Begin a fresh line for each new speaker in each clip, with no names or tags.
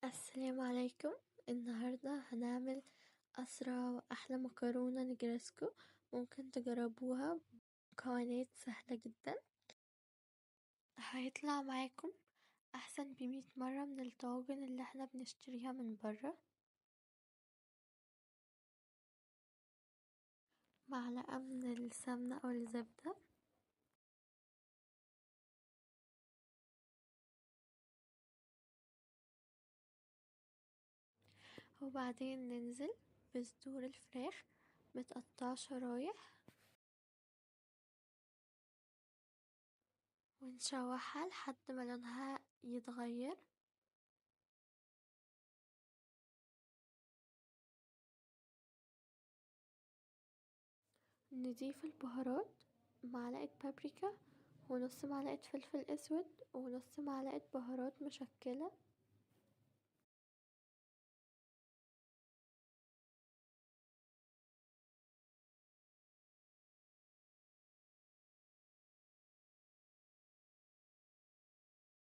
السلام عليكم. النهاردة هنعمل أسرع وأحلى مكرونة نجرسكو. ممكن تجربوها، مكونات سهلة جدا. هيطلع معاكم أحسن ب100 مرة من الطواجن اللي احنا بنشتريها من برا. معلقة من السمنة أو الزبدة، وبعدين ننزل بصدور الفراخ متقطعة شرايح ونشوحها لحد ما لونها يتغير. نضيف البهارات، معلقة بابريكا ونص معلقة فلفل اسود ونص معلقة بهارات مشكلة.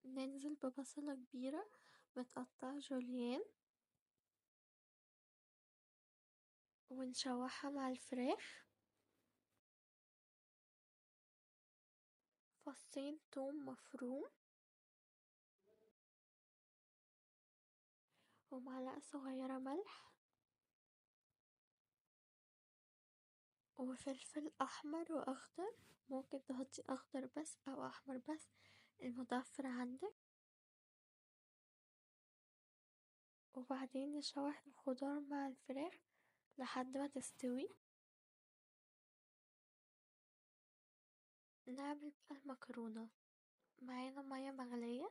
ننزل ببصلة كبيرة متقطعة جوليان ونشوحها مع الفراخ. فصين توم مفروم ومعلقة صغيرة ملح وفلفل احمر واخضر. ممكن تحطي اخضر بس او احمر بس، المتوفر عندك. وبعدين نشوح الخضار مع الفراخ لحد ما تستوي. نعمل بقى المكرونة. معانا مية مغلية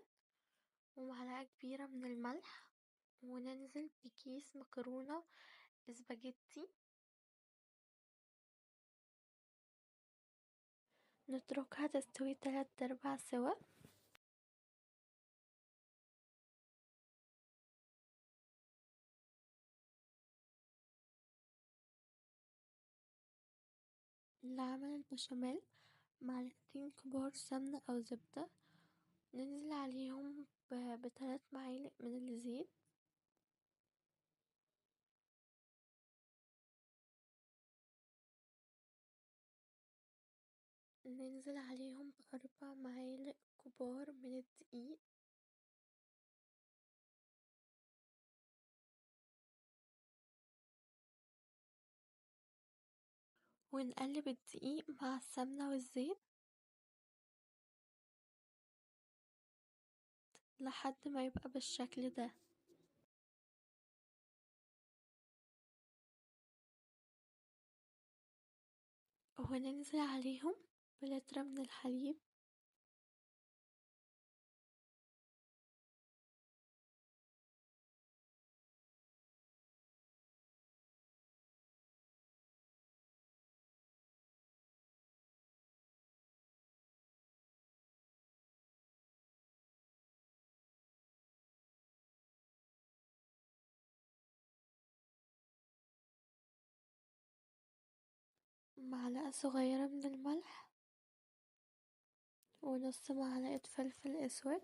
ومعلقة كبيرة من الملح، وننزل بكيس مكرونة اسباجيتي. نتركها تستوي 3/4 سوا. نعمل البشاميل. معلقتين كبار سمنة أو زبدة، ننزل عليهم ب3 معالق من الزيت. ننزل عليهم ب4 معالق كبار من الدقيق، ونقلب الدقيق مع السمنة والزيت لحد ما يبقى بالشكل ده. وننزل عليهم ب1 من الحليب. معلقة صغيرة من الملح ونص معلقة فلفل اسود.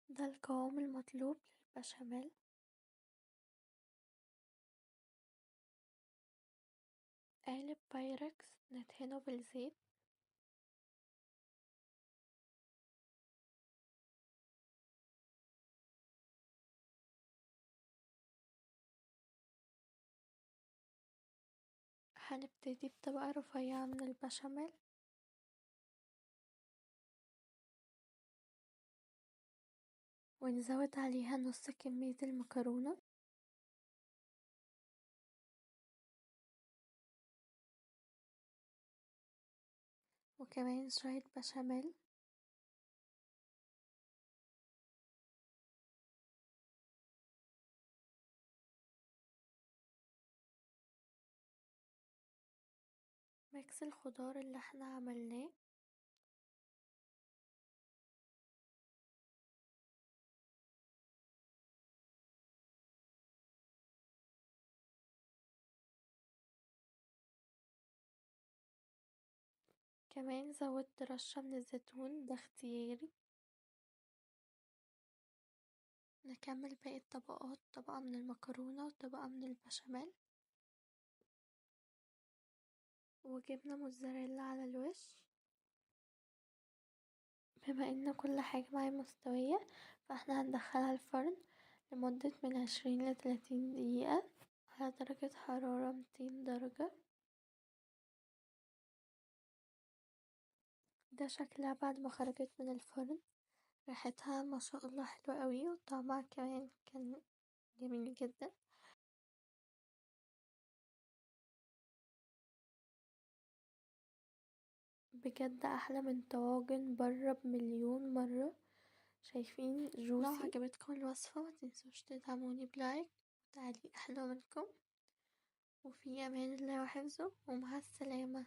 ده القوام المطلوب للبشاميل. قالب بايركس ندهنه بالزيت. هنبتدي بطبقة رفيعة من البشاميل، ونزود عليها نص كمية المكرونة، وكمان شوية بشاميل. ميكس الخضار اللي احنا عملناه. كمان زودت رشة من الزيتون، ده اختياري. نكمل باقي الطبقات، طبقة من المكرونة وطبقة من البشاميل وجبنة موتزاريلا على الوش. بما ان كل حاجة معايا مستوية، فاحنا هندخلها الفرن لمدة من 20 ل 30 دقيقة على درجة حرارة 200 درجة. ده شكلها بعد ما خرجت من الفرن. ريحتها ما شاء الله حلوة قوي، وطعمها كمان كان جميل جدا. بجد احلى من طواجن بره بمليون مرة. شايفين جوسي؟ لو عجبتكم الوصفة متنسوش تدعموني بلايك وتعليق حلو منكم، وفي امان الله وحفظه، ومع السلامة.